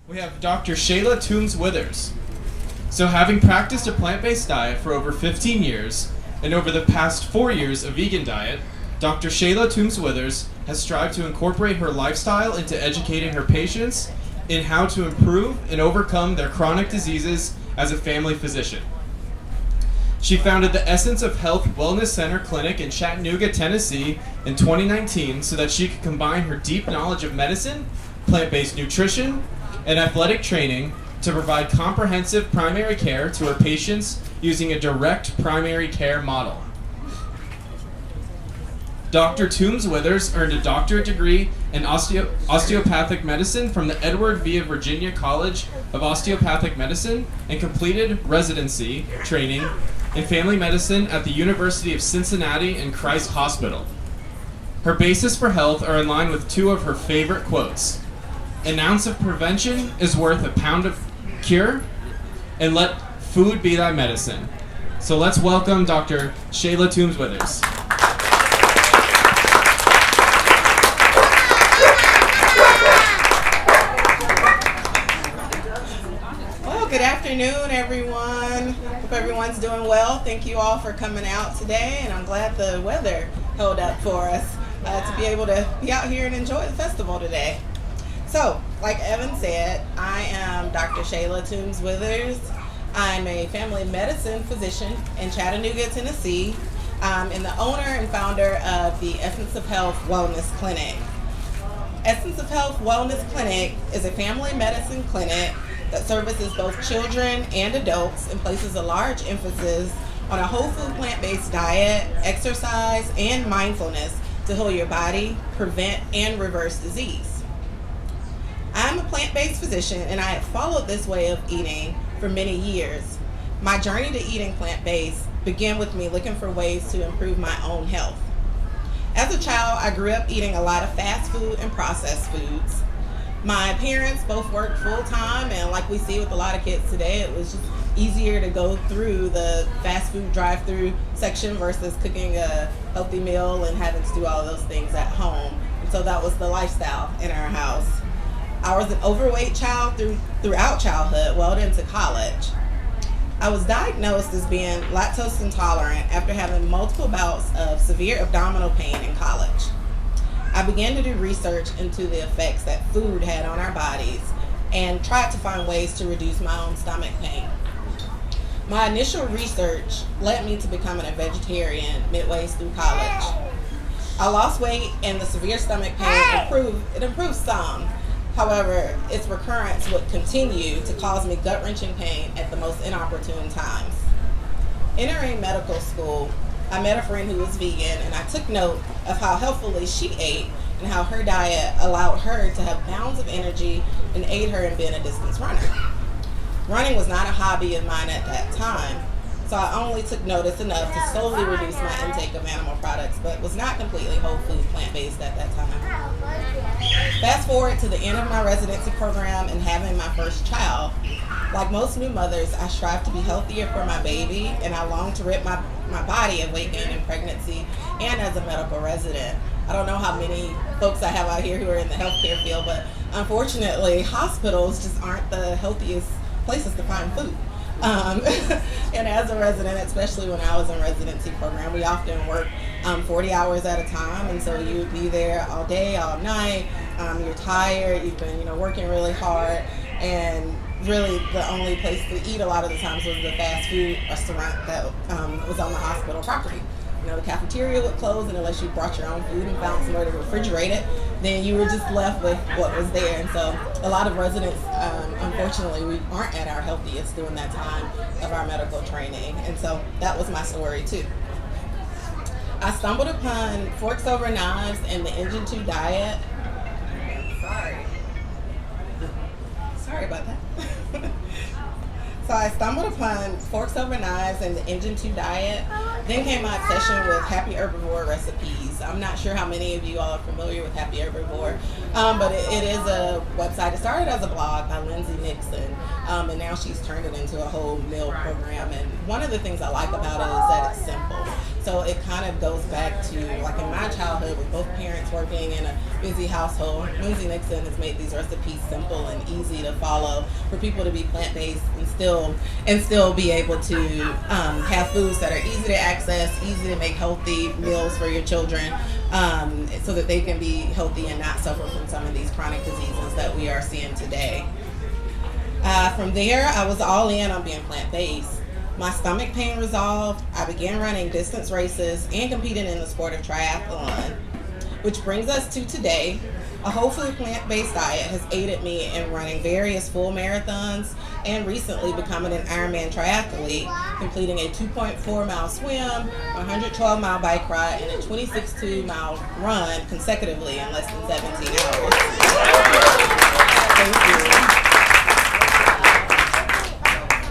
We have Dr. Shayla Toombs-Withers. So having practiced a plant-based diet for over 15 years, and over the past 4 years a vegan diet, Dr. Shayla Toombs-Withers has strived to incorporate her lifestyle into educating her patients in how to improve and overcome their chronic diseases as a family physician. She founded the Essence of Health Wellness Center Clinic in Chattanooga, Tennessee in 2019 so that she could combine her deep knowledge of medicine, plant-based nutrition, and athletic training to provide comprehensive primary care to her patients using a direct primary care model. Dr. Toombs-Withers earned a doctorate degree in osteopathic medicine from the Edward V. Virginia College of Osteopathic Medicine and completed residency training in family medicine at the University of Cincinnati and Christ Hospital. Her basis for health are in line with two of her favorite quotes. An ounce of prevention is worth a pound of cure, and let food be thy medicine. So let's welcome Dr. Shayla Toombs-Withers. Well, good afternoon, everyone. Hope everyone's doing well. Thank you all for coming out today, and I'm glad the weather held up for us to be able to be out here and enjoy the festival today. So, like Evan said, I am Dr. Shayla Toombs-Withers. I'm a family medicine physician in Chattanooga, Tennessee, and the owner and founder of the Essence of Health Wellness Clinic. Essence of Health Wellness Clinic is a family medicine clinic that services both children and adults and places a large emphasis on a whole food plant-based diet, exercise, and mindfulness to heal your body, prevent, and reverse disease. I'm a plant-based physician, and I have followed this way of eating for many years. My journey to eating plant-based began with me looking for ways to improve my own health. As a child, I grew up eating a lot of fast food and processed foods. My parents both worked full-time, and like we see with a lot of kids today, it was just easier to go through the fast food drive-through section versus cooking a healthy meal and having to do all of those things at home. And so that was the lifestyle in our house. I was an overweight child throughout childhood, well into college. I was diagnosed as being lactose intolerant after having multiple bouts of severe abdominal pain in college. I began to do research into the effects that food had on our bodies and tried to find ways to reduce my own stomach pain. My initial research led me to becoming a vegetarian midway through college. I lost weight and the severe stomach pain improved some. However, its recurrence would continue to cause me gut-wrenching pain at the most inopportune times. Entering medical school, I met a friend who was vegan, and I took note of how healthfully she ate and how her diet allowed her to have bounds of energy and aid her in being a distance runner. Running was not a hobby of mine at that time, so I only took notice enough to slowly reduce my intake of animal products, but was not completely whole food plant-based at that time. Fast forward to the end of my residency program and having my first child. Like most new mothers, I strive to be healthier for my baby, and I long to rid my body of weight gain in pregnancy and as a medical resident. I don't know how many folks I have out here who are in the healthcare field, but unfortunately, hospitals just aren't the healthiest places to find food. And as a resident, especially when I was in residency program, we often work 40 hours at a time, and so you would be there all day, all night. You're tired, you've been working really hard, and really the only place to eat a lot of the times was the fast food restaurant that was on the hospital property. The cafeteria would close, and unless you brought your own food and found somewhere to refrigerate it, then you were just left with what was there. And so a lot of residents, unfortunately, we aren't at our healthiest during that time of our medical training. And so that was my story too. I stumbled upon Forks Over Knives and the Engine 2 diet. Sorry about that. So I stumbled upon Forks Over Knives and the Engine 2 diet. Then came my obsession with Happy Herbivore recipes. I'm not sure how many of you all are familiar with Happy Herbivore, but it is a website. It started as a blog by Lindsay Nixon, and now she's turned it into a whole meal program. And one of the things I like about it is that it's simple. So it kind of goes back to, like in my childhood, with both parents working in a busy household, Lindsay Nixon has made these recipes simple and easy to follow for people to be plant-based and still be able to have foods that are easy to access, easy to make healthy meals for your children, so that they can be healthy and not suffer from some of these chronic diseases that we are seeing today. From there, I was all in on being plant-based. My stomach pain resolved, I began running distance races and competing in the sport of triathlon. Which brings us to today. A whole food plant-based diet has aided me in running various full marathons and recently becoming an Ironman triathlete, completing a 2.4 mile swim, a 112-mile bike ride, and a 26.2-mile run consecutively in less than 17 hours. Thank you.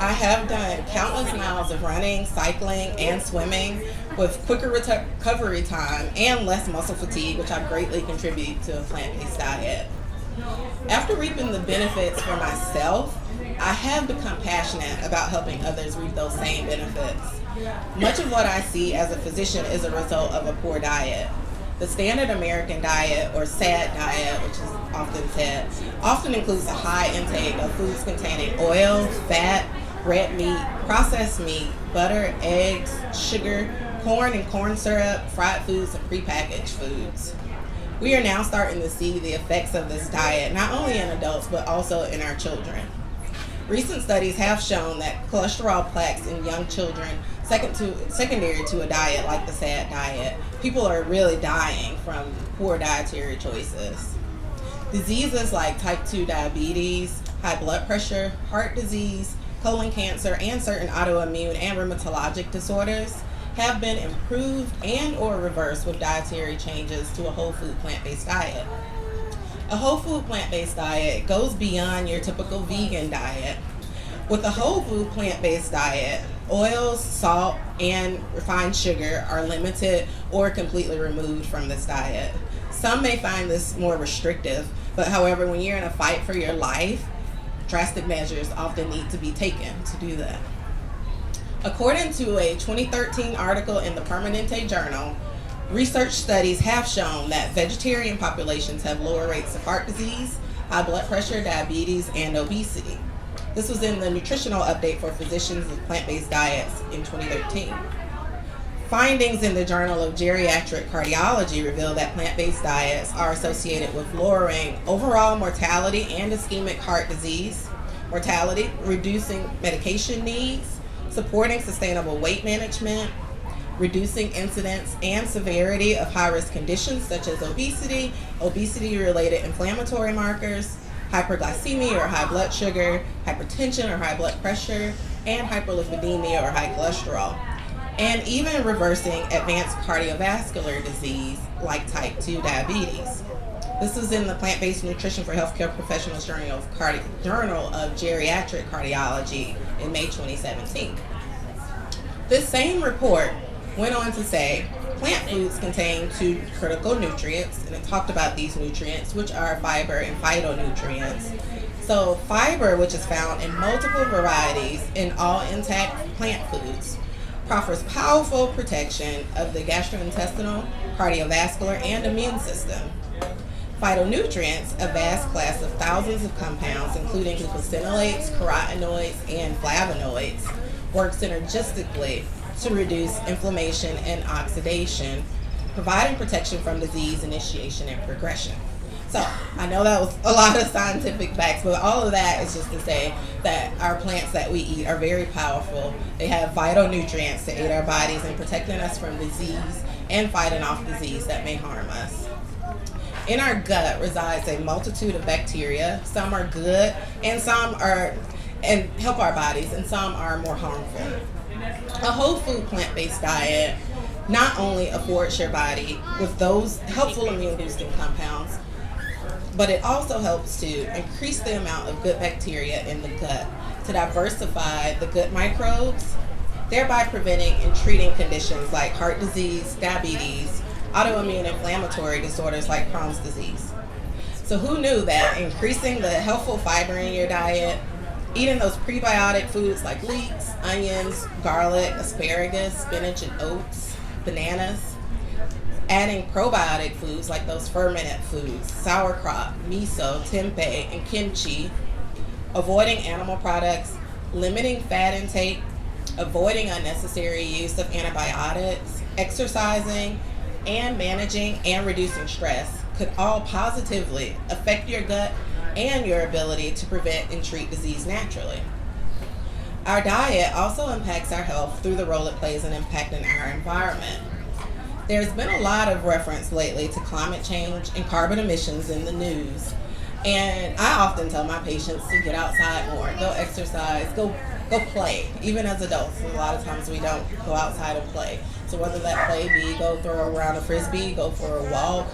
I have done countless miles of running, cycling, and swimming with quicker recovery time and less muscle fatigue, which I greatly contribute to a plant-based diet. After reaping the benefits for myself, I have become passionate about helping others reap those same benefits. Much of what I see as a physician is a result of a poor diet. The standard American diet, or SAD diet, which is often said, often includes a high intake of foods containing oil, fat, red meat, processed meat, butter, eggs, sugar, corn and corn syrup, fried foods, and prepackaged foods. We are now starting to see the effects of this diet, not only in adults, but also in our children. Recent studies have shown that cholesterol plaques in young children, secondary to a diet like the SAD diet, people are really dying from poor dietary choices. Diseases like type 2 diabetes, high blood pressure, heart disease, colon cancer, and certain autoimmune and rheumatologic disorders have been improved and or reversed with dietary changes to a whole food plant-based diet. A whole food plant-based diet goes beyond your typical vegan diet. With a whole food plant-based diet, oils, salt, and refined sugar are limited or completely removed from this diet. Some may find this more restrictive, but however, when you're in a fight for your life, drastic measures often need to be taken to do that. According to a 2013 article in the Permanente Journal, research studies have shown that vegetarian populations have lower rates of heart disease, high blood pressure, diabetes, and obesity. This was in the nutritional update for physicians with plant-based diets in 2013. Findings in the Journal of Geriatric Cardiology reveal that plant-based diets are associated with lowering overall mortality and ischemic heart disease, mortality, reducing medication needs, supporting sustainable weight management, reducing incidence and severity of high-risk conditions such as obesity, obesity-related inflammatory markers, hyperglycemia or high blood sugar, hypertension or high blood pressure, and hyperlipidemia or high cholesterol, and even reversing advanced cardiovascular disease like type 2 diabetes. This is in the Plant-Based Nutrition for Healthcare Professionals Journal of Geriatric Cardiology in May 2017. This same report went on to say plant foods contain 2 critical nutrients, and it talked about these nutrients, which are fiber and phytonutrients. So fiber, which is found in multiple varieties in all intact plant foods, offers powerful protection of the gastrointestinal, cardiovascular, and immune system. Phytonutrients, a vast class of thousands of compounds, including glucosinolates, carotenoids, and flavonoids, work synergistically to reduce inflammation and oxidation, providing protection from disease initiation and progression. So I know that was a lot of scientific facts, but all of that is just to say that our plants that we eat are very powerful. They have vital nutrients to aid our bodies in protecting us from disease and fighting off disease that may harm us. In our gut resides a multitude of bacteria. Some are good and some are and help our bodies, and some are more harmful. A whole food plant-based diet not only affords your body with those helpful immune boosting compounds, but it also helps to increase the amount of good bacteria in the gut to diversify the gut microbes, thereby preventing and treating conditions like heart disease, diabetes, autoimmune inflammatory disorders like Crohn's disease. So who knew that increasing the helpful fiber in your diet, eating those prebiotic foods like leeks, onions, garlic, asparagus, spinach, and oats, bananas, adding probiotic foods like those fermented foods, sauerkraut, miso, tempeh, and kimchi, avoiding animal products, limiting fat intake, avoiding unnecessary use of antibiotics, exercising, and managing and reducing stress could all positively affect your gut and your ability to prevent and treat disease naturally. Our diet also impacts our health through the role it plays in impacting our environment. There's been a lot of reference lately to climate change and carbon emissions in the news. And I often tell my patients to get outside more, go exercise, go play. Even as adults, a lot of times we don't go outside and play. So whether that play be go throw around a frisbee, go for a walk,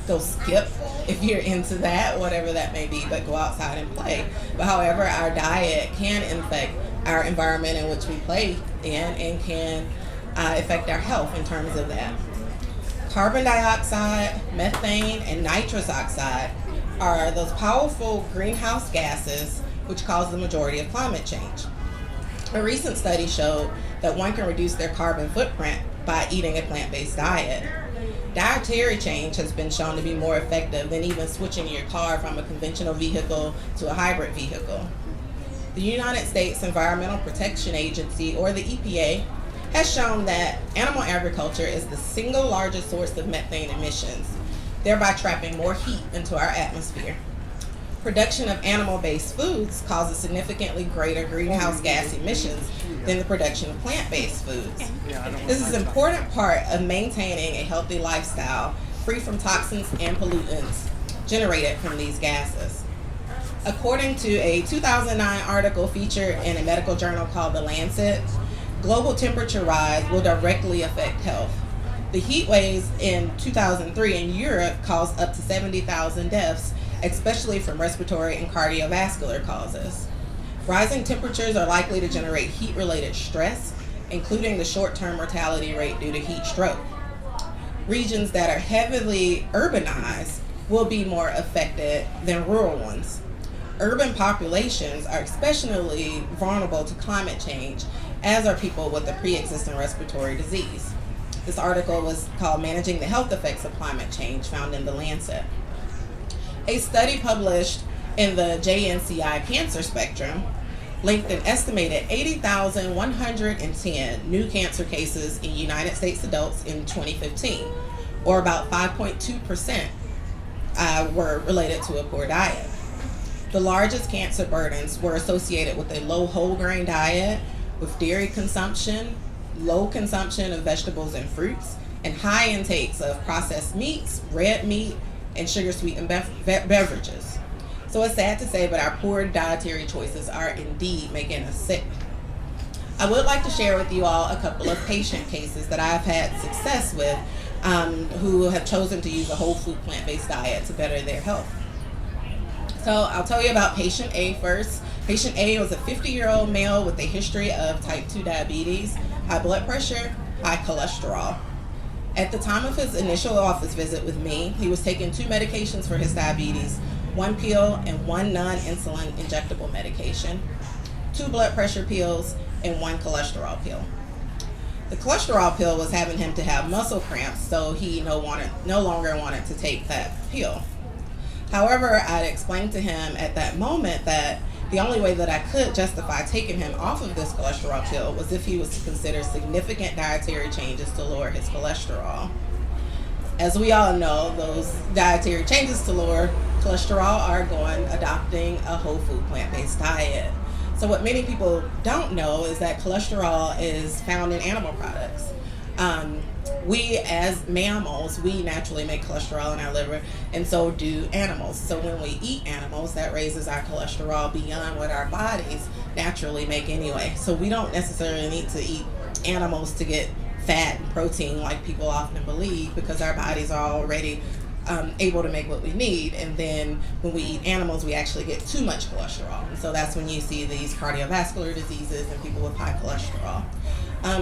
go skip if you're into that, whatever that may be, but go outside and play. But however, our diet can affect our environment in which we play in and can affect our health in terms of that. Carbon dioxide, methane, and nitrous oxide are those powerful greenhouse gases which cause the majority of climate change. A recent study showed that one can reduce their carbon footprint by eating a plant-based diet. Dietary change has been shown to be more effective than even switching your car from a conventional vehicle to a hybrid vehicle. The United States Environmental Protection Agency, or the EPA, has shown that animal agriculture is the single largest source of methane emissions, thereby trapping more heat into our atmosphere. Production of animal-based foods causes significantly greater greenhouse gas emissions than the production of plant-based foods. This is an important part of maintaining a healthy lifestyle free from toxins and pollutants generated from these gases. According to a 2009 article featured in a medical journal called The Lancet, global temperature rise will directly affect health. The heat waves in 2003 in Europe caused up to 70,000 deaths, especially from respiratory and cardiovascular causes. Rising temperatures are likely to generate heat-related stress, including the short-term mortality rate due to heat stroke. Regions that are heavily urbanized will be more affected than rural ones. Urban populations are especially vulnerable to climate change, as are people with a pre-existing respiratory disease. This article was called Managing the Health Effects of Climate Change, found in The Lancet. A study published in the JNCI Cancer Spectrum linked an estimated 80,110 new cancer cases in United States adults in 2015, or about 5.2% were related to a poor diet. The largest cancer burdens were associated with a low whole grain diet, with dairy consumption, low consumption of vegetables and fruits, and high intakes of processed meats, red meat, and sugar-sweetened beverages. So it's sad to say, but our poor dietary choices are indeed making us sick. I would like to share with you all a couple of patient cases that I've had success with who have chosen to use a whole food plant-based diet to better their health. So I'll tell you about patient A first. Patient A was a 50-year-old male with a history of type 2 diabetes, high blood pressure, high cholesterol. At the time of his initial office visit with me, he was taking 2 medications for his diabetes, 1 pill and 1 non-insulin injectable medication, 2 blood pressure pills, and 1 cholesterol pill. The cholesterol pill was having him to have muscle cramps, so he no longer wanted to take that pill. However, I'd explained to him at that moment that the only way that I could justify taking him off of this cholesterol pill was if he was to consider significant dietary changes to lower his cholesterol. As we all know, those dietary changes to lower cholesterol are adopting a whole food plant-based diet. So what many people don't know is that cholesterol is found in animal products. We as mammals, we naturally make cholesterol in our liver, and so do animals. So when we eat animals, that raises our cholesterol beyond what our bodies naturally make anyway. So we don't necessarily need to eat animals to get fat and protein like people often believe, because our bodies are already able to make what we need. And then when we eat animals, we actually get too much cholesterol. And so that's when you see these cardiovascular diseases and people with high cholesterol.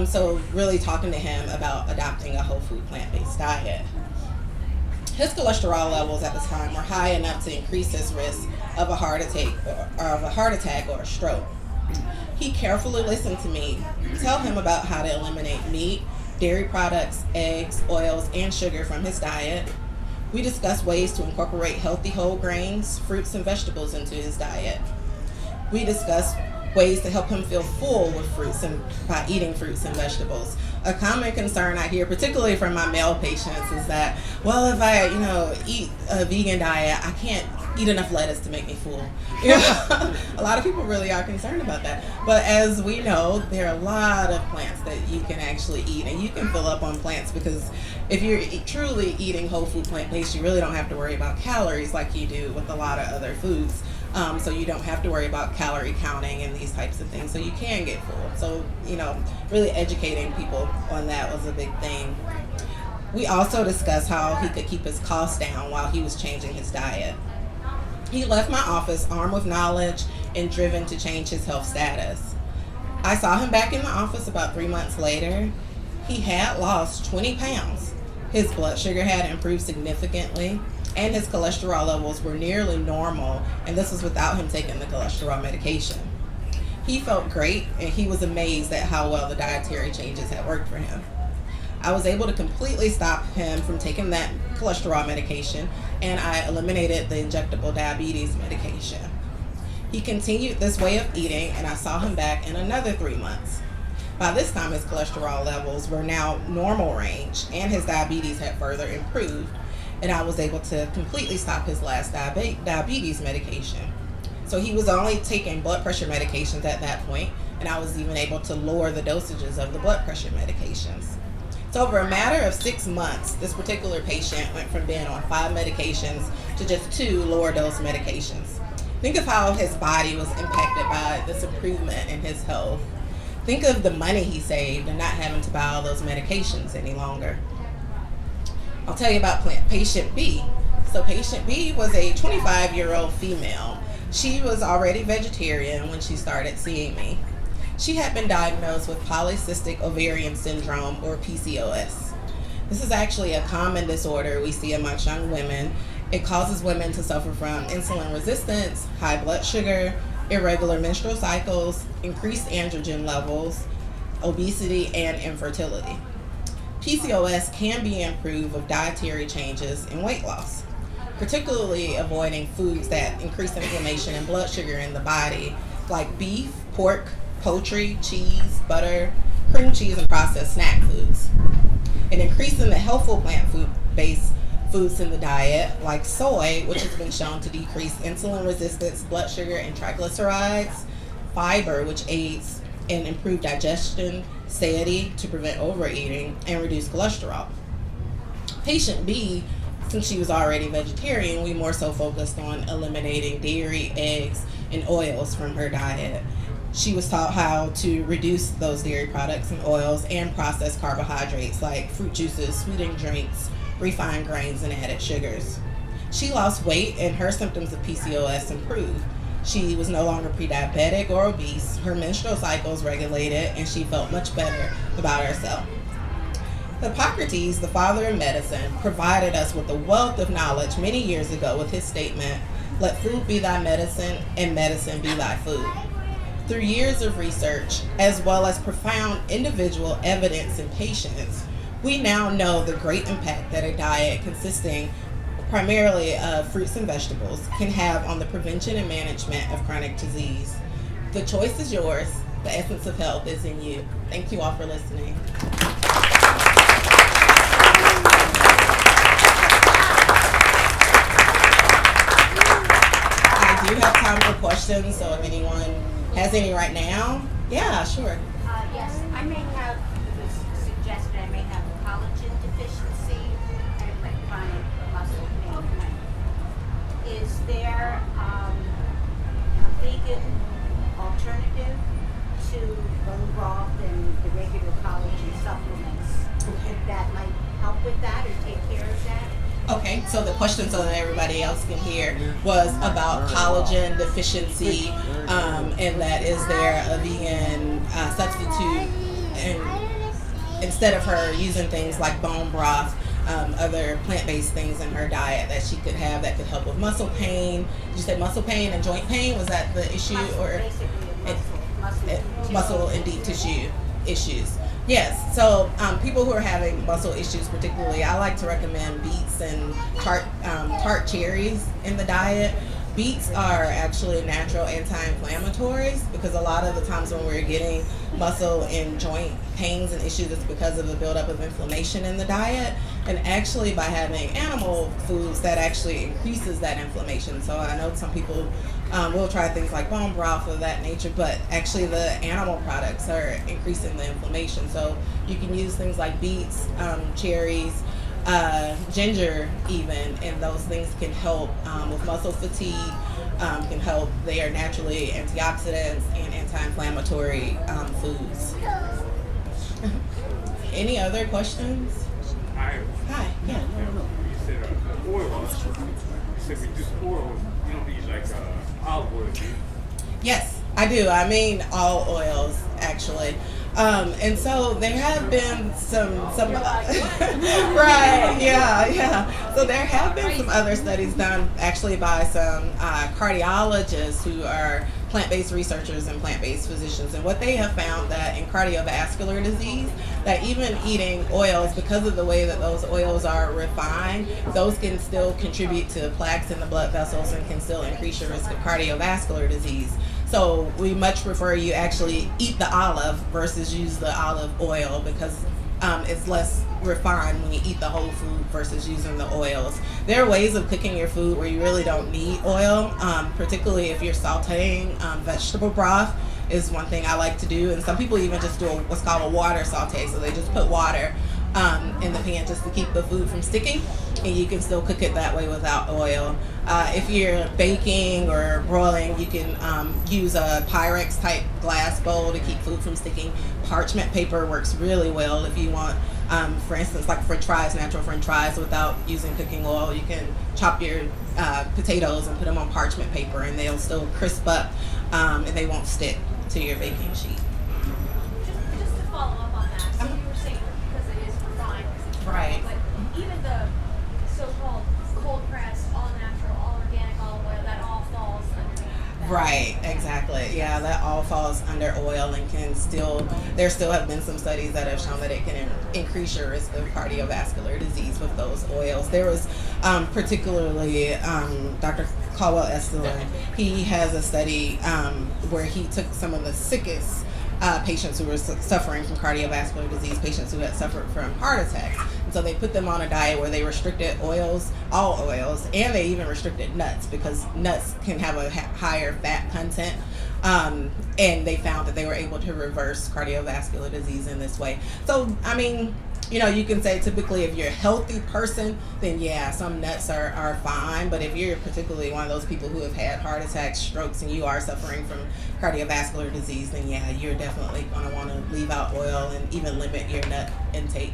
So really talking to him about adopting a whole food plant-based diet. His cholesterol levels at the time were high enough to increase his risk of a heart attack or a stroke. He carefully listened to me tell him about how to eliminate meat, dairy products, eggs, oils, and sugar from his diet. We discussed ways to incorporate healthy whole grains, fruits, and vegetables into his diet. We discussed ways to help him feel full with fruits and by eating fruits and vegetables. A common concern I hear, particularly from my male patients, is that, well, if I, eat a vegan diet, I can't eat enough lettuce to make me full. A lot of people really are concerned about that. But as we know, there are a lot of plants that you can actually eat, and you can fill up on plants, because if you're truly eating whole food plant-based, you really don't have to worry about calories like you do with a lot of other foods. So you don't have to worry about calorie counting and these types of things, so you can get full. So, really educating people on that was a big thing. We also discussed how he could keep his costs down while he was changing his diet. He left my office armed with knowledge and driven to change his health status. I saw him back in the office about 3 months later. He had lost 20 pounds. His blood sugar had improved significantly, and his cholesterol levels were nearly normal, and this was without him taking the cholesterol medication. He felt great, and he was amazed at how well the dietary changes had worked for him. I was able to completely stop him from taking that cholesterol medication, and I eliminated the injectable diabetes medication. He continued this way of eating, and I saw him back in another 3 months. By this time, his cholesterol levels were now normal range, and his diabetes had further improved, and I was able to completely stop his last diabetes medication. So he was only taking blood pressure medications at that point, and I was even able to lower the dosages of the blood pressure medications. So over a matter of 6 months, this particular patient went from being on 5 medications to just 2 lower dose medications. Think of how his body was impacted by this improvement in his health. Think of the money he saved and not having to buy all those medications any longer. I'll tell you about patient B. So patient B was a 25-year-old female. She was already vegetarian when she started seeing me. She had been diagnosed with polycystic ovarian syndrome, or PCOS. This is actually a common disorder we see amongst young women. It causes women to suffer from insulin resistance, high blood sugar, irregular menstrual cycles, increased androgen levels, obesity, and infertility. PCOS can be improved with dietary changes and weight loss, particularly avoiding foods that increase inflammation and blood sugar in the body, like beef, pork, poultry, cheese, butter, cream cheese, and processed snack foods. And increasing the healthful plant food-based foods in the diet, like soy, which has been shown to decrease insulin resistance, blood sugar, and triglycerides, fiber, which aids in improved digestion, satiety to prevent overeating, and reduce cholesterol. Patient B, since she was already vegetarian, we more so focused on eliminating dairy, eggs, and oils from her diet. She was taught how to reduce those dairy products and oils and processed carbohydrates like fruit juices, sweetened drinks, refined grains, and added sugars. She lost weight and her symptoms of PCOS improved. She was no longer pre-diabetic or obese, her menstrual cycles regulated, and she felt much better about herself. Hippocrates, the father of medicine, provided us with a wealth of knowledge many years ago with his statement, "Let food be thy medicine, and medicine be thy food." Through years of research, as well as profound individual evidence in patients, we now know the great impact that a diet consisting primarily of fruits and vegetables can have on the prevention and management of chronic disease. The choice is yours. The essence of health is in you. Thank you all for listening. I do have time for questions, so if anyone has any right now, yeah, sure. Yes, I may have, it was suggested I may have a collagen deficiency and chronic muscle pain. Is there a vegan alternative to involved in the regular collagen supplements? Okay. That might help with that or take care of that? Okay, so the question, so that everybody else can hear, was about collagen deficiency, and that is there a vegan substitute, and instead of her using things like bone broth, other plant-based things in her diet that she could have that could help with muscle pain. Did you say muscle pain and joint pain? Was that the issue? Muscle, Or basically muscle muscle and deep tissue issues? Yes, so people who are having muscle issues, particularly, I like to recommend beets and tart cherries in the diet. Beets are actually natural anti-inflammatories because a lot of the times when we're getting muscle and joint pains and issues, it's because of the buildup of inflammation in the diet. And actually, by having animal foods, that actually increases that inflammation. So I know some people will try things like bone broth of that nature, but actually the animal products are increasing the inflammation. So you can use things like beets, cherries, ginger even, and those things can help with muscle fatigue, can help. They are naturally antioxidants and anti-inflammatory foods. Any other questions? Hi. Yeah. You said oils. You said reduce oils. You don't need like olive oil, do you? Yes, I do. I mean all oils, actually. And so there have been some right, yeah. So there have been some other studies done actually by some cardiologists who are plant-based researchers and plant-based physicians, and what they have found that in cardiovascular disease, that even eating oils, because of the way that those oils are refined, those can still contribute to plaques in the blood vessels and can still increase your risk of cardiovascular disease. So we much prefer you actually eat the olive versus use the olive oil because it's less refined when you eat the whole food versus using the oils. There are ways of cooking your food where you really don't need oil, particularly if you're sauteing. Vegetable broth is one thing I like to do, and some people even just do what's called a water saute. So they just put water in the pan just to keep the food from sticking, and you can still cook it that way without oil. If you're baking or broiling, you can use a Pyrex type glass bowl to keep food from sticking. Parchment paper works really well if you want, for instance, like French fries, natural French fries without using cooking oil. You can chop your potatoes and put them on parchment paper, and they'll still crisp up, and they won't stick to your baking sheet. Just to follow up on that, so you were saying because it is refined, Right. but even the so-called cold pressed, all natural, all organic olive oil, that all falls underneath that. Right, exactly. Yeah, that all falls under oil and can still, there still have been some studies that have shown that it can increase your risk of cardiovascular disease with those oils. There was particularly Dr. Caldwell Esselstyn. He has a study where he took some of the sickest patients who were suffering from cardiovascular disease, patients who had suffered from heart attacks. And so they put them on a diet where they restricted oils, all oils, and they even restricted nuts because nuts can have a higher fat content. And they found that they were able to reverse cardiovascular disease in this way. So, I mean, you know, you can say typically if you're a healthy person, then yeah, some nuts are fine. But if you're particularly one of those people who have had heart attacks, strokes, and you are suffering from cardiovascular disease, then yeah, you're definitely going to want to leave out oil and even limit your nut intake.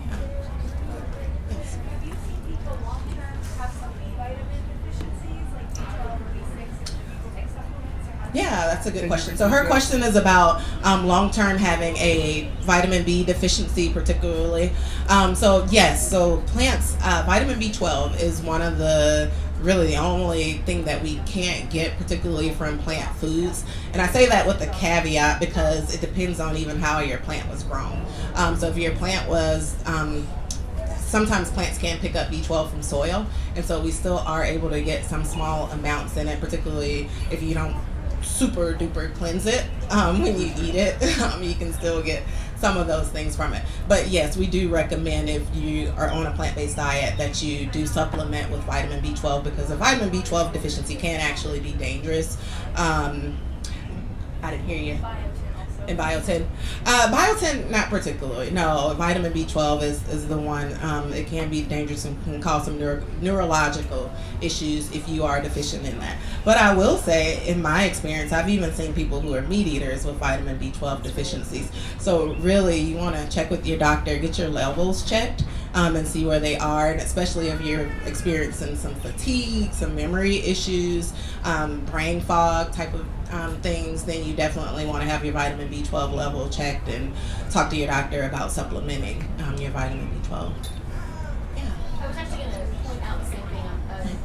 Yeah. Yes. Do you see people long-term have some vitamin deficiencies, like B12 or B6, and people take supplements? Or how Yeah, that's a good question. So her question is about long-term having a vitamin B deficiency particularly. So yes, so plants, vitamin B12 is one of the really the only thing that we can't get particularly from plant foods. And I say that with a caveat because it depends on even how your plant was grown. So if your plant was sometimes plants can pick up B12 from soil, and so we still are able to get some small amounts in it, particularly if you don't super duper cleanse it when you eat it. You can still get some of those things from it. But yes, we do recommend if you are on a plant-based diet that you do supplement with vitamin B12 because a vitamin B12 deficiency can actually be dangerous. I didn't hear you. And biotin. Biotin, not particularly. No, vitamin B12 is the one. It can be dangerous and can cause some neurological issues if you are deficient in that. But I will say, in my experience, I've even seen people who are meat eaters with vitamin B12 deficiencies. So really, you want to check with your doctor, get your levels checked, and see where they are. And especially if you're experiencing some fatigue, some memory issues, brain fog type of things, then you definitely want to have your vitamin B12 level checked and talk to your doctor about supplementing your vitamin B12. Yeah. I was actually going to point out the same thing.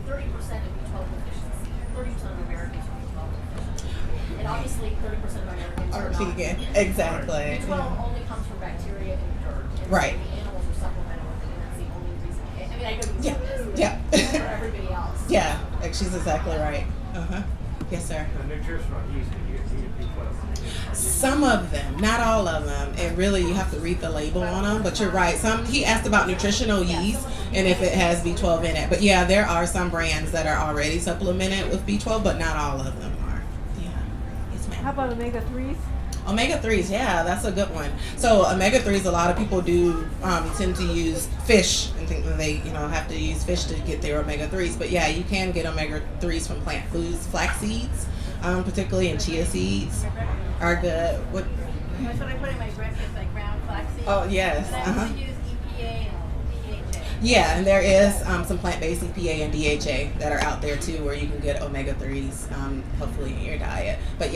30% of B12 deficiency, 30% of Americans are B12 deficient. And obviously 30% of Americans are not. Vegan. Exactly. B12 only Right. The animals are supplemented with it, and that's the only reason. I mean, I go to Yeah. Yeah. for everybody else. Yeah, like she's exactly right. Yes, sir. The nutritional yeast, you get B12. Some of them, not all of them, and really you have to read the label on them. But you're right. He asked about nutritional yeast and if it has B12 in it. But yeah, there are some brands that are already supplemented with B12, but not all of them are. Yeah. Yes, ma'am. How about omega-3s? Omega-3s, yeah, that's a good one. So omega-3s, a lot of people do tend to use fish and think that they, have to use fish to get their omega-3s. But yeah, you can get omega-3s from plant foods. Flax seeds, particularly, and chia seeds are good. What? That's what I put in my breakfast, like ground flaxseed. Oh, yes. And I also use EPA and DHA. Yeah, and there is some plant-based EPA and DHA that are out there too, where you can get omega-3s, hopefully in your diet. But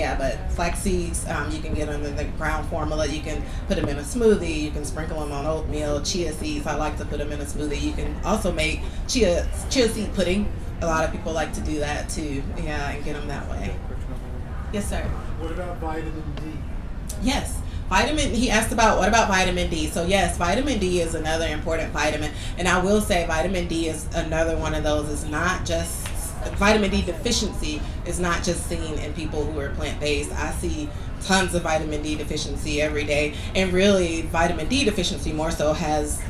flax seeds, you can get them in the ground formula. You can put them in a smoothie. You can sprinkle them on oatmeal. Chia seeds, I like to put them in a smoothie. You can also make chia seed pudding. A lot of people like to do that too. Yeah, and get them that way. Yes, sir. What about vitamin D? Yes. He asked about what about vitamin D. So yes, vitamin D is another important vitamin. And I will say vitamin D is another one of those. It's not just, vitamin D deficiency is not just seen in people who are plant-based. I see tons of vitamin D deficiency every day. And really, vitamin D deficiency more so has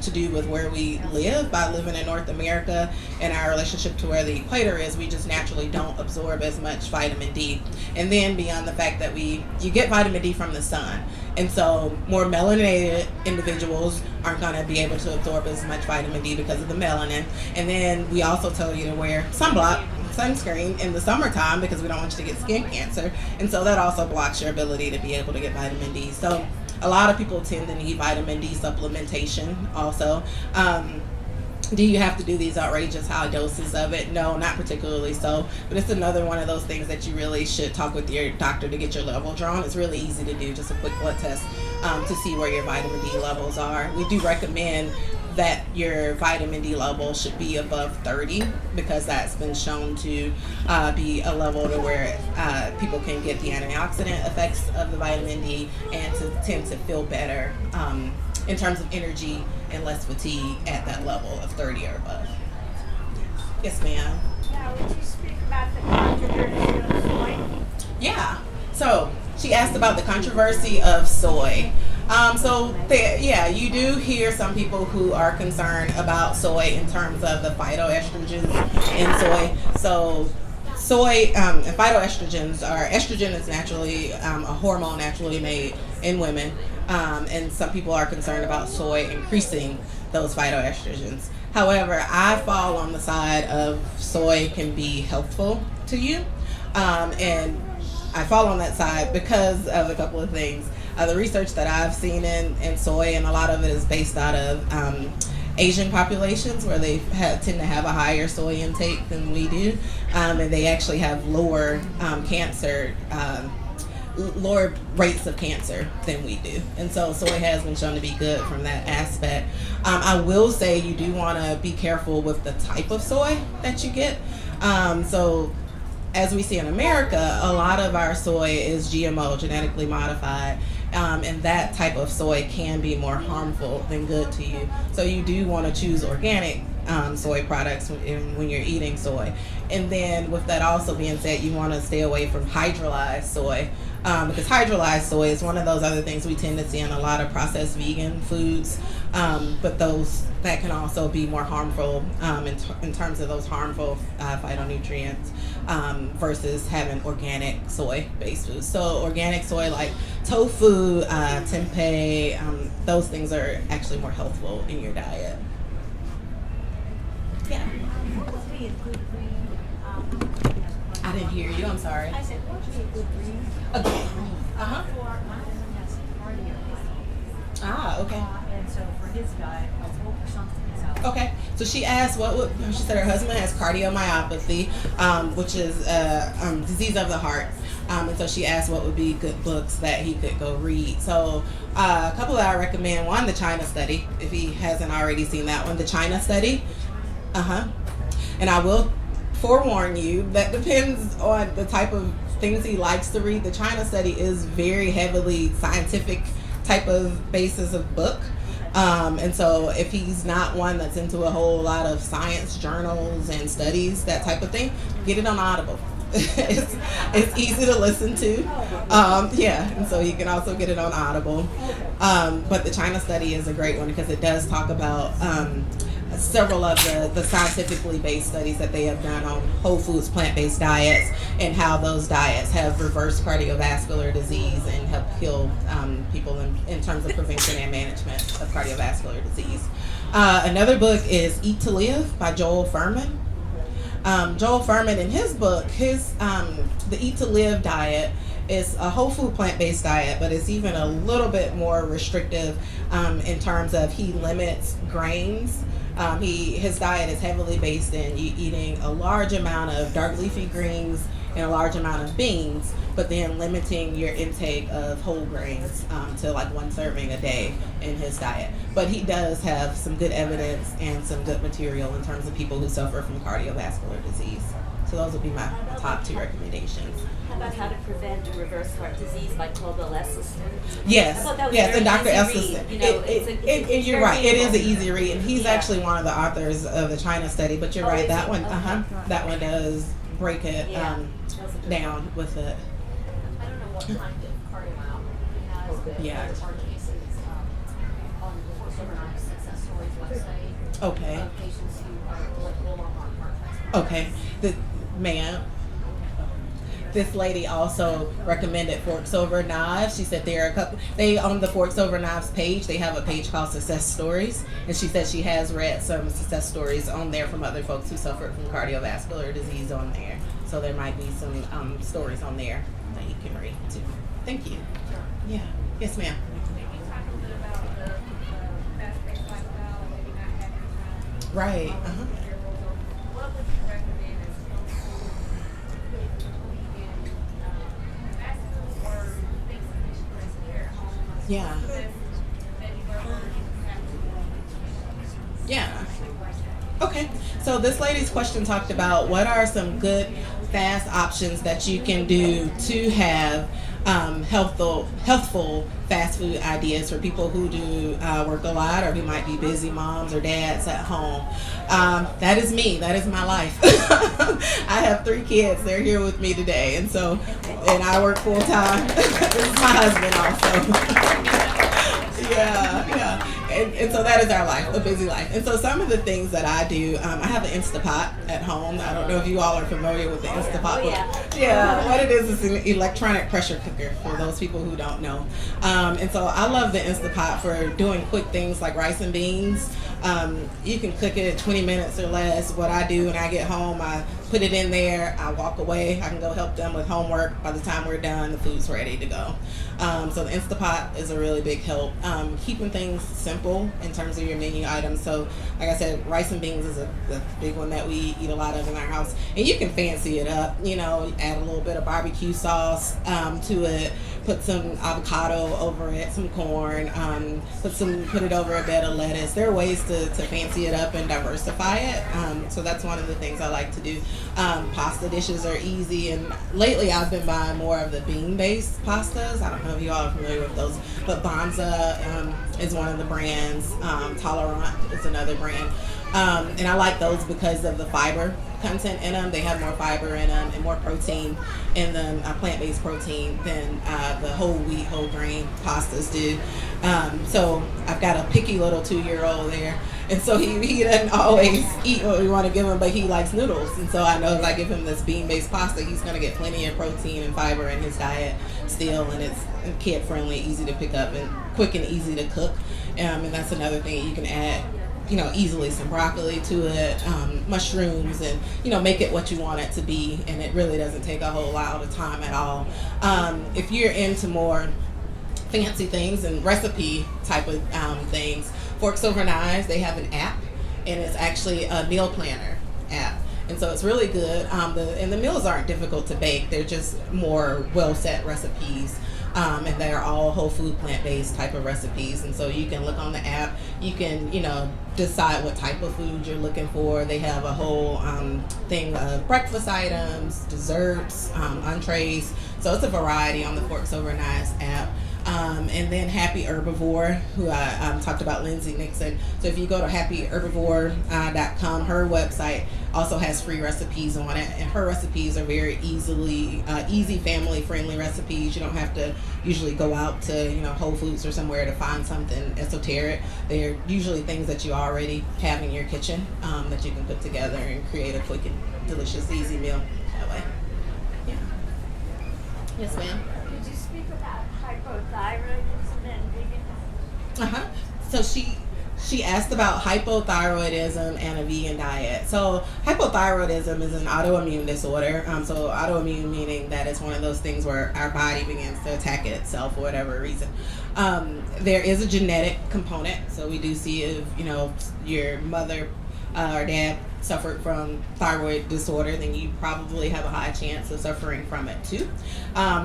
to do with where we live. By living in North America and our relationship to where the equator is, we just naturally don't absorb as much vitamin D. And then beyond the fact that you get vitamin D from the sun, and so more melanated individuals aren't going to be able to absorb as much vitamin D because of the melanin. And then we also tell you to wear sunscreen in the summertime because we don't want you to get skin cancer, and so that also blocks your ability to be able to get vitamin D. So a lot of people tend to need vitamin D supplementation also. Do you have to do these outrageous high doses of it? No, not particularly so, but it's another one of those things that you really should talk with your doctor to get your level drawn. It's really easy to do, just a quick blood test to see where your vitamin D levels are. We do recommend that your vitamin D level should be above 30 because that's been shown to be a level to where people can get the antioxidant effects of the vitamin D and to tend to feel better in terms of energy and less fatigue at that level of 30 or above. Yes, ma'am. Now, would you speak about the controversy of soy? Yeah. So she asked about the controversy of soy. You do hear some people who are concerned about soy in terms of the phytoestrogens in soy. So soy and phytoestrogens estrogen is naturally a hormone naturally made in women, and some people are concerned about soy increasing those phytoestrogens. However, I fall on the side of soy can be healthful to you, and I fall on that side because of a couple of things. The research that I've seen in soy, and a lot of it is based out of Asian populations where they tend to have a higher soy intake than we do, and they actually have lower lower rates of cancer than we do. And so soy has been shown to be good from that aspect. I will say you do want to be careful with the type of soy that you get. So as we see in America, a lot of our soy is GMO, genetically modified, and that type of soy can be more harmful than good to you. So you do want to choose organic soy products when you're eating soy. And then with that also being said, you want to stay away from hydrolyzed soy, because hydrolyzed soy is one of those other things we tend to see in a lot of processed vegan foods, but that can also be more harmful in terms of those harmful phytonutrients versus having organic soy-based foods. So organic soy like tofu, tempeh, those things are actually more healthful in your diet. Yeah. What would be a good breed? I didn't hear you. I'm sorry. I said, what would be a good breed? Okay. For my husband has cardio. Ah, okay. And so for his diet, I'll hope for something. So. Okay. So she asked she said her husband has cardiomyopathy, which is a disease of the heart. And so she asked what would be good books that he could go read. So a couple that I recommend. One, the China Study, if he hasn't already seen that one. The China Study. And I will forewarn you, that depends on the type of things he likes to read. The China Study is very heavily scientific type of basis of book. And so if he's not one that's into a whole lot of science journals and studies, that type of thing, get it on Audible. It's easy to listen to. Yeah, and so you can also get it on Audible. But the China study is a great one because it does talk about several of the scientifically based studies that they have done on whole foods, plant-based diets, and how those diets have reversed cardiovascular disease and help heal people in terms of prevention and management of cardiovascular disease. Another book is Eat to Live by Joel Fuhrman. Joel Fuhrman, in his book, the Eat to Live diet is a whole food plant-based diet, but it's even a little bit more restrictive in terms of he limits grains. His diet is heavily based in you eating a large amount of dark leafy greens and a large amount of beans, but then limiting your intake of whole grains to like 1 serving a day in his diet. But he does have some good evidence and some good material in terms of people who suffer from cardiovascular disease. So those would be my top 2 recommendations. How about how to prevent or reverse heart disease by Caldwell Esselstyn? Yes, and Dr. Esselstyn. You know, you're right. It is an easy read, and he's Yeah. actually one of the authors of the China study. But you're right, that one, that one does break it down with it. I don't know what kind of cardio he has, but Yeah. there are cases on the Force Overnight Success Stories website Okay. of patients who are like low on heart transplant. Okay. This lady also recommended forks over knives. She said there are a couple. They on the Forks Over Knives page. They have a page called Success Stories, and she said she has read some success stories on there from other folks who suffered from cardiovascular disease on there. So there might be some stories on there that you can read too. Thank you. Yeah. Yes, ma'am. Maybe talk a little bit about the fast-paced lifestyle and maybe not having time. Right. What would you recommend as vegan fast food or things that you can prepare at home? Yeah. Maybe burgers, Yeah. Okay, so this lady's question talked about what are some good fast options that you can do to have healthful fast food ideas for people who do work a lot or who might be busy moms or dads at home. That is me. That is my life. I have 3 kids. They're here with me today, and I work full time. This is my husband also. Yeah. And so that is our life, a busy life. And so some of the things that I do, I have an Instapot at home. I don't know if you all are familiar with the Instapot. Yeah, what it is an electronic pressure cooker for those people who don't know. And so I love the Instapot for doing quick things like rice and beans. You can cook it in 20 minutes or less. What I do when I get home, I put it in there, I walk away, I can go help them with homework. By the time we're done, the food's ready to go. So the Instapot is a really big help. Keeping things simple in terms of your menu items. So like I said, rice and beans is a big one that we eat a lot of in our house. And you can fancy it up, add a little bit of barbecue sauce to it, put some avocado over it, some corn, put it over a bed of lettuce. There are ways to fancy it up and diversify it. So that's one of the things I like to do. Pasta dishes are easy, and lately I've been buying more of the bean-based pastas. I don't know if you all are familiar with those, but Banza is one of the brands. Tolerant is another brand. And I like those because of the fiber content in them. They have more fiber in them and more protein in them, plant-based protein, than the whole wheat, whole grain pastas do. So I've got a picky little 2-year-old there. And so he doesn't always eat what we want to give him, but he likes noodles. And so I know if I give him this bean-based pasta, he's going to get plenty of protein and fiber in his diet still. And it's kid-friendly, easy to pick up, and quick and easy to cook. And that's another thing you can add, easily some broccoli to it, mushrooms, and, make it what you want it to be. And it really doesn't take a whole lot of time at all. If you're into more fancy things and recipe type of things, Forks Over Knives, they have an app, and it's actually a meal planner app. And so it's really good. And the meals aren't difficult to bake. They're just more well-set recipes. And they're all whole food, plant-based type of recipes. And so you can look on the app. You can, decide what type of food you're looking for. They have a whole thing of breakfast items, desserts, entrees. So it's a variety on the Forks Over Knives app. And then Happy Herbivore, who I talked about, Lindsay Nixon. So if you go to happyherbivore.com, her website also has free recipes on it, and her recipes are very easy family-friendly recipes. You don't have to usually go out to Whole Foods or somewhere to find something esoteric. They're usually things that you already have in your kitchen that you can put together and create a quick and delicious, easy meal that way. Yeah. Yes, ma'am. Could you speak about hypothyroidism and veganism? So she asked about hypothyroidism and a vegan diet. So hypothyroidism is an autoimmune disorder. So autoimmune meaning that it's one of those things where our body begins to attack itself for whatever reason. There is a genetic component. So we do see if your mother or dad suffered from thyroid disorder, then you probably have a high chance of suffering from it too.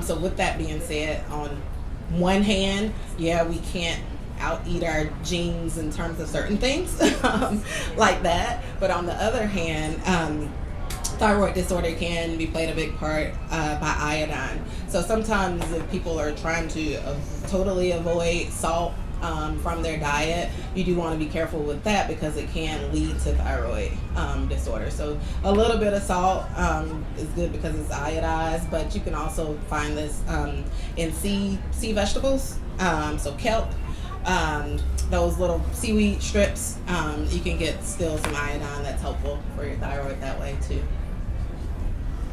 So with that being said, on one hand, yeah, we can't out-eat our genes in terms of certain things like that. But on the other hand, thyroid disorder can be played a big part by iodine. So sometimes if people are trying to totally avoid salt from their diet, you do want to be careful with that because it can lead to thyroid disorder. So a little bit of salt is good because it's iodized, but you can also find this in sea vegetables. So kelp, those little seaweed strips, you can get still some iodine that's helpful for your thyroid that way too.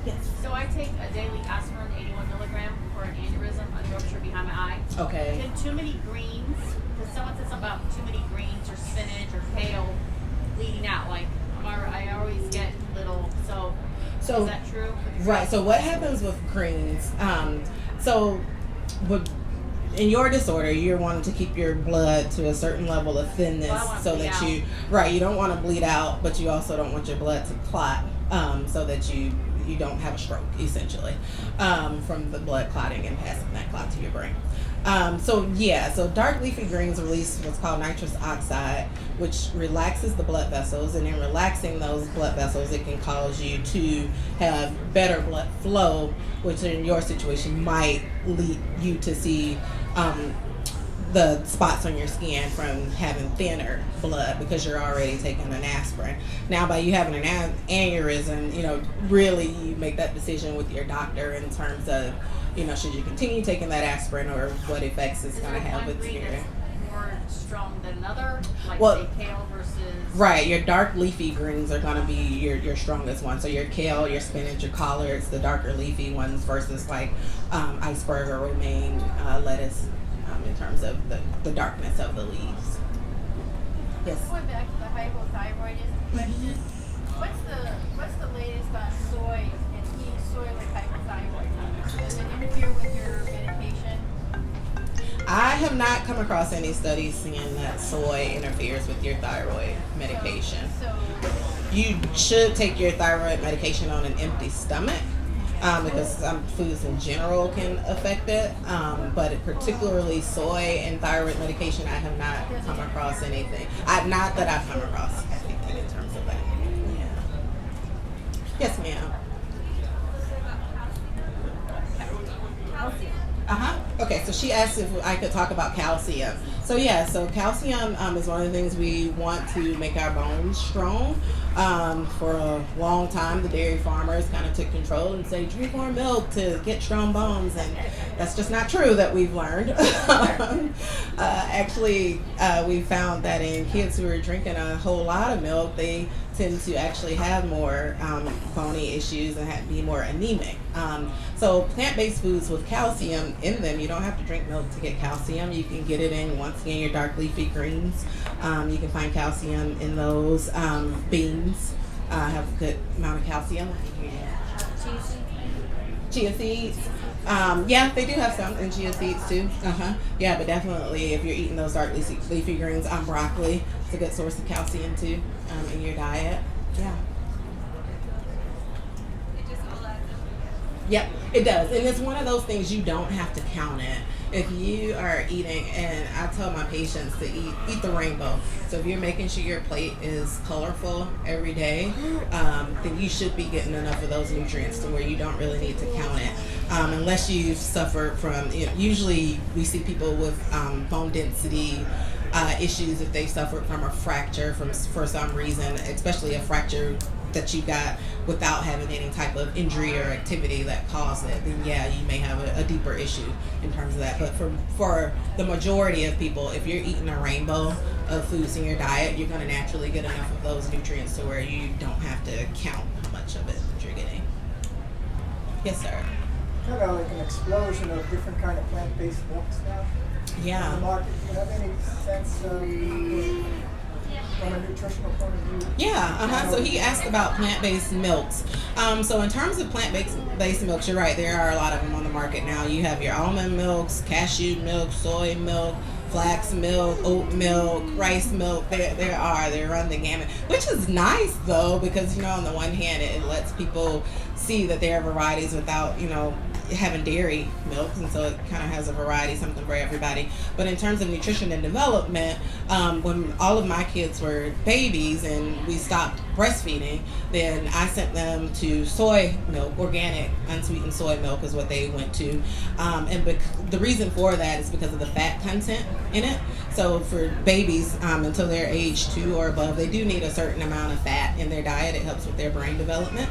Yes. So I take a daily aspirin, 81 milligram, for an aneurysm, a rupture behind my eye. Okay. And too many greens, because someone said something about too many greens or spinach or kale bleeding out. Like, I always get little, so is that true? Right. So what happens with greens? In your disorder, you're wanting to keep your blood to a certain level of thinness so that you don't want to bleed out, but you also don't want your blood to clot, so that you don't have a stroke, essentially, from the blood clotting and passing that clot to your brain. So dark leafy greens release what's called nitrous oxide, which relaxes the blood vessels, and in relaxing those blood vessels, it can cause you to have better blood flow, which in your situation might lead you to see the spots on your skin from having thinner blood because you're already taking an aspirin. Now, by you having an aneurysm, really you make that decision with your doctor in terms of, should you continue taking that aspirin or what effects it's going to have with your... more strong than another, like say kale versus... Right, your dark leafy greens are going to be your strongest ones. So your kale, your spinach, your collards, the darker leafy ones versus like iceberg or romaine lettuce in terms of the darkness of the leaves. Yes? Going back to the hypothyroidism question, what's the latest on soy and eating soy with hypothyroidism? Does it interfere with your medication? I have not come across any studies saying that soy interferes with your thyroid medication. So You should take your thyroid medication on an empty stomach. Because some foods in general can affect it, but particularly soy and thyroid medication, I have not come across anything. Not that I've come across anything in terms of that. Yeah. Yes, ma'am. Okay, so she asked if I could talk about calcium. So calcium is one of the things we want to make our bones strong. For a long time, the dairy farmers kind of took control and say, drink more milk to get strong bones, and that's just not true that we've learned. Actually, we found that in kids who are drinking a whole lot of milk, they tend to actually have more bony issues and be more anemic. So plant-based foods with calcium in them, you don't have to drink milk to get calcium. You can get it in, once again, your dark leafy greens. You can find calcium in those. Beans have a good amount of calcium. Chia seeds. They do have some in chia seeds too. Yeah, but definitely if you're eating those dark leafy greens, broccoli, it's a good source of calcium too in your diet. Yeah. Yep, it does. And it's one of those things you don't have to count it. If you are eating, and I tell my patients to eat the rainbow. So if you're making sure your plate is colorful every day, then you should be getting enough of those nutrients to where you don't really need to count it. Unless you've suffered from, usually we see people with bone density issues if they suffered from a fracture for some reason, especially a fracture that you got without having any type of injury or activity that caused it, then yeah, you may have a deeper issue in terms of that. But for the majority of people, if you're eating a rainbow of foods in your diet, you're going to naturally get enough of those nutrients to where you don't have to count how much of it that you're getting. Yes, sir. Kind of like an explosion of different kind of plant-based milks now on the Yeah. market. Do you have any sense of from a nutritional point of view? Yeah, so he asked about plant-based milks. So in terms of plant-based milks, you're right, there are a lot of them on the market now. You have your almond milks, cashew milk, soy milk, flax milk, oat milk, rice milk. They run the gamut, which is nice though, because on the one hand it lets people see that there are varieties without having dairy milk, and so it kind of has a variety, something for everybody. But in terms of nutrition and development, when all of my kids were babies and we stopped breastfeeding, then I sent them to soy milk. Organic unsweetened soy milk is what they went to, and the reason for that is because of the fat content in it. So for babies, until they're age 2 or above, they do need a certain amount of fat in their diet. It helps with their brain development.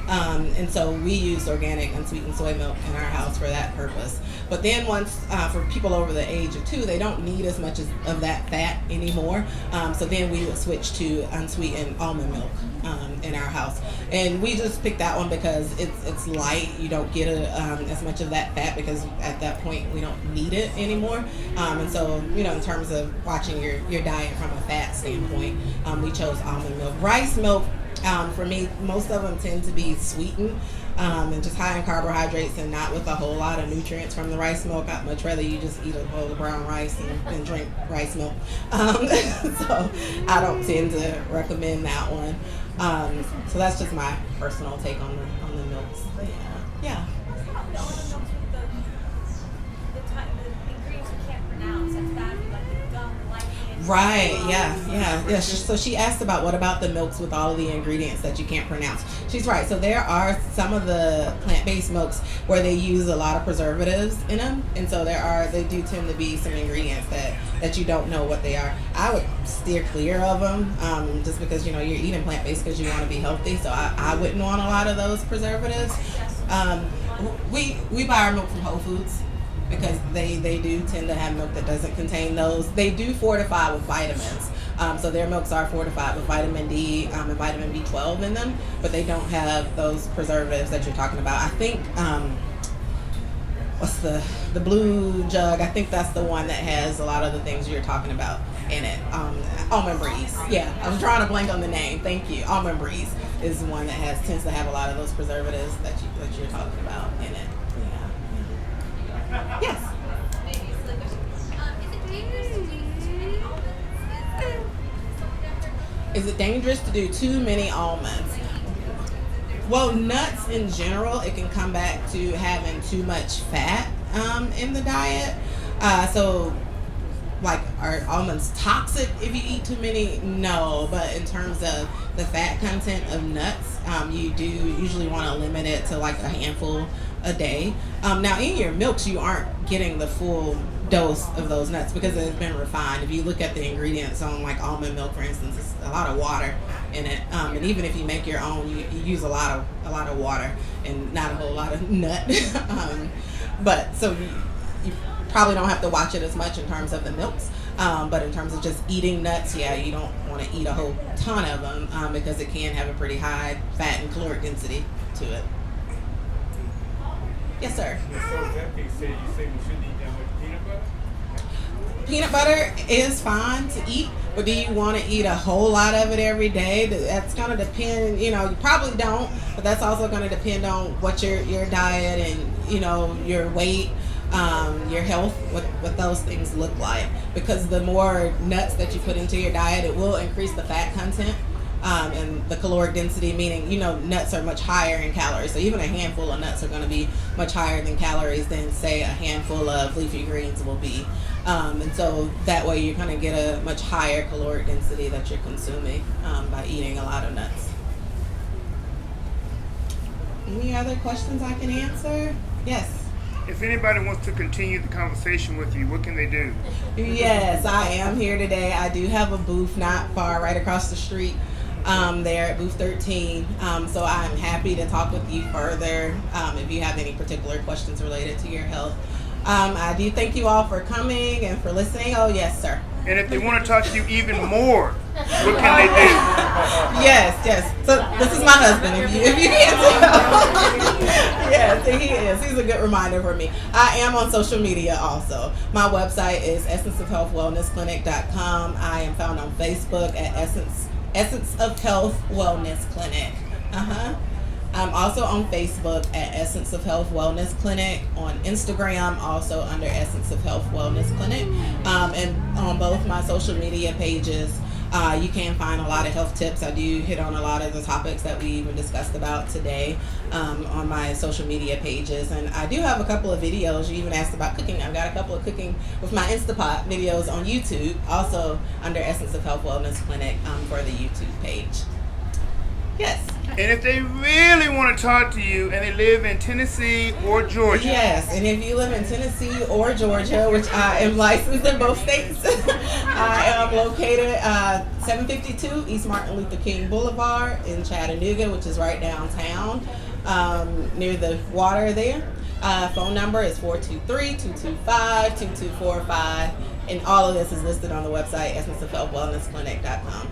And so we use organic unsweetened soy milk in our house for that purpose. But then once, for people over the age of 2, they don't need as much of that fat anymore. So then we would switch to unsweetened almond milk in our house. And we just picked that one because it's light. You don't get as much of that fat because at that point we don't need it anymore. And so, in terms of watching your diet from a fat standpoint, we chose almond milk. Rice milk, for me, most of them tend to be sweetened and just high in carbohydrates and not with a whole lot of nutrients from the rice milk. I'd much rather you just eat a bowl of brown rice and drink rice milk. So I don't tend to recommend that one. So that's just my personal take on the milks. Yeah. Right, yeah. So she asked about what about the milks with all of the ingredients that you can't pronounce. She's right. So there are some of the plant-based milks where they use a lot of preservatives in them, and so they do tend to be some ingredients that you don't know what they are. I would steer clear of them, just because you're eating plant-based because you want to be healthy. So I wouldn't want a lot of those preservatives. We buy our milk from Whole Foods, because they do tend to have milk that doesn't contain those. They do fortify with vitamins. So their milks are fortified with vitamin D and vitamin B12 in them, but they don't have those preservatives that you're talking about. I think, what's the blue jug? I think that's the one that has a lot of the things you're talking about in it. Almond Breeze. Yeah, I was trying to blank on the name. Thank you. Almond Breeze is the one that tends to have a lot of those preservatives that you're talking about in it. Yes. Is it dangerous to do too many almonds? Well, nuts in general, it can come back to having too much fat in the diet. So, like, are almonds toxic if you eat too many? No, but in terms of the fat content of nuts, you do usually want to limit it to like a handful a day. Now in your milks you aren't getting the full dose of those nuts because it's been refined. If you look at the ingredients on like almond milk, for instance, it's a lot of water in it, and even if you make your own, you use a lot of water and not a whole lot of nut. But so you probably don't have to watch it as much in terms of the milks, but in terms of just eating nuts, yeah, you don't want to eat a whole ton of them because it can have a pretty high fat and caloric density to it. Yes, sir. So that being said, you say we shouldn't eat that much peanut butter? Peanut butter is fine to eat, but do you want to eat a whole lot of it every day? That's going to depend, you probably don't, but that's also going to depend on what your diet and, your weight, your health, what those things look like. Because the more nuts that you put into your diet, it will increase the fat content And the caloric density, meaning, nuts are much higher in calories. So even a handful of nuts are going to be much higher than calories than, say, a handful of leafy greens will be. And so that way you're going to get a much higher caloric density that you're consuming by eating a lot of nuts. Any other questions I can answer? Yes. If anybody wants to continue the conversation with you, what can they do? Yes, I am here today. I do have a booth not far, right across the street there at booth 13. So I'm happy to talk with you further if you have any particular questions related to your health. I do thank you all for coming and for listening. Oh, yes, sir. And if they want to talk to you even more, what can they do? Yes. So this is my husband, if you can't tell. Yes, he is. He's a good reminder for me. I am on social media also. My website is essenceofhealthwellnessclinic.com. I am found on Facebook at Essence of Health Wellness Clinic. I'm also on Facebook at Essence of Health Wellness Clinic. On Instagram, also under Essence of Health Wellness Clinic. And on both my social media pages, you can find a lot of health tips. I do hit on a lot of the topics that we even discussed about today on my social media pages. And I do have a couple of videos. You even asked about cooking. I've got a couple of cooking with my Instapot videos on YouTube, also under Essence of Health Wellness Clinic for the YouTube page. Yes. And if they really want to talk to you and they live in Tennessee or Georgia. Yes, and if you live in Tennessee or Georgia, which I am licensed in both states, I am located 752 East Martin Luther King Boulevard in Chattanooga, which is right downtown, near the water there. Phone number is 423-225-2245, and all of this is listed on the website, essenceofhealthwellnessclinic.com.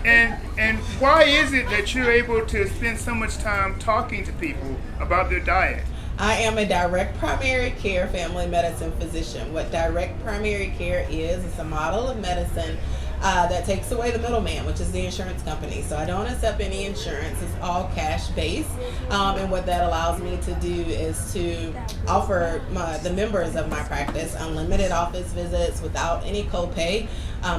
And why is it that you're able to spend so much time talking to people about their diet? I am a direct primary care family medicine physician. What direct primary care is a model of medicine that takes away the middleman, which is the insurance company. So I don't accept any insurance. It's all cash based. And what that allows me to do is to offer the members of my practice unlimited office visits without any copay.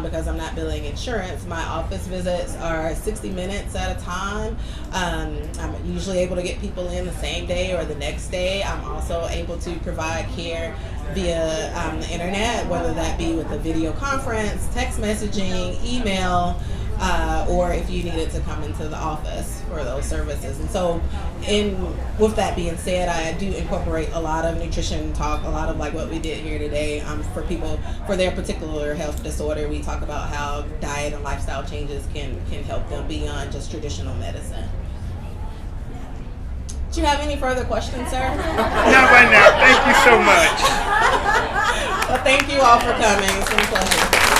Because I'm not billing insurance. My office visits are 60 minutes at a time. I'm usually able to get people in the same day or the next day. I'm also able to provide care via the internet, whether that be with a video conference, text messaging, email, or if you needed to come into the office for those services. And so with that being said, I do incorporate a lot of nutrition talk, a lot of like what we did here today for people for their particular health disorder. We talk about how diet and lifestyle changes can help them beyond just traditional medicine. Do you have any further questions, sir? Not right now. Thank you so much. Well, thank you all for coming. It's been a pleasure.